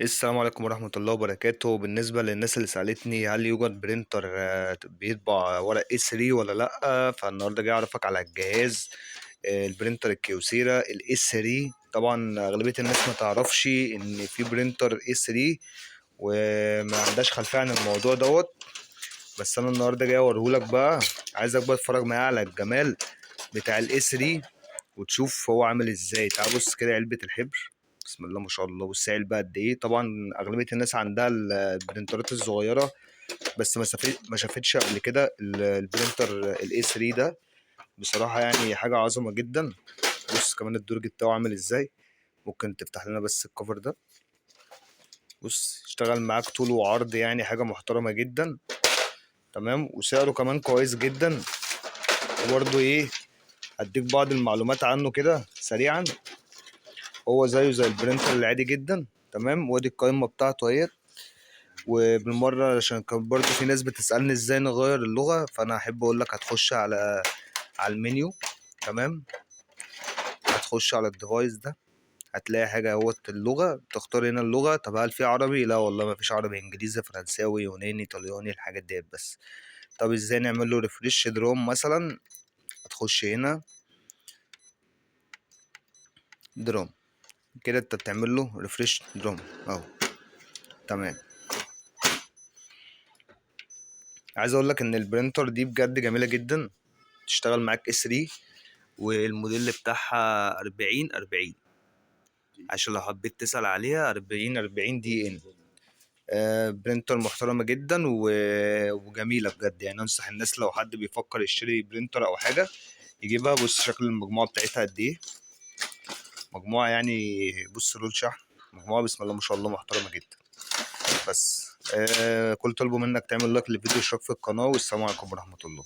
السلام عليكم ورحمة الله وبركاته. بالنسبة للناس اللي سألتني هل يوجد برينتر بيطبع ورق A3 ولا لأ، فالنهاردة جاي أعرفك على الجهاز. البرينتر الكيوسيرا ال A3. طبعا أغلبية الناس ما تعرفش إن في برينتر A3 وما عندهاش خلفية عن الموضوع دوت. بس أنا النهاردة جاي أوريهولك بقى. عايزك بقى تتفرج معايا على الجمال بتاع ال A3 وتشوف هو عامل ازاي. تعال بص كده علبة الحبر، بسم الله ما شاء الله. بص علبة قد ايه. طبعا اغلبية الناس عندها البرنترات الصغيرة، بس ما شافتش قبل كده البرنتر الاي 3 ده. بصراحة يعني حاجة عظمة جدا. بص كمان الدرج بتاعه عامل ازاي. ممكن تفتح لنا بس الكفر ده. بص اشتغل معاك طول وعرض، يعني حاجة محترمة جدا. تمام، وسعره كمان كويس جدا. وبرضه ايه، هديك بعض المعلومات عنه كده سريعا. هو زيه زي البرينتر العادي جدا. تمام، وادي القائمة بتاعته اهيت. وبالمرة عشان كان برضه في ناس بتسألني ازاي نغير اللغة، فانا احب اقول لك هتخش على المنيو. تمام، هتخش على الديفايس ده، هتلاقي حاجة اهوت اللغة. تختار هنا اللغة. طب هل في عربي؟ لا والله ما فيش عربي، انجليزي فرنساوي يوناني ايطالياني الحاجات ديت بس. طب ازاي نعمل له ريفريش دروم مثلا؟ هتخش هنا دروم كده، انت بتعمل له ريفريش دروم اهو. تمام. عايز اقول لك ان البرينتر دي بجد جميله جدا. تشتغل معاك اس 3، والموديل بتاعها 4040، عشان لو حبيت تسأل عليها 4040 دي ان. برينتر محترمه جدا وجميله بجد. يعني انصح الناس لو حد بيفكر يشتري برينتر او حاجه يجيبها. بص شكل المجموعه بتاعتها قد ايه. مجموعه يعني، بص رول شحن. مجموعه بسم الله ما شاء الله محترمه جدا. بس كل طلبه منك تعمل لايك للفيديو واشتراك في القناه، والسلام عليكم ورحمه الله.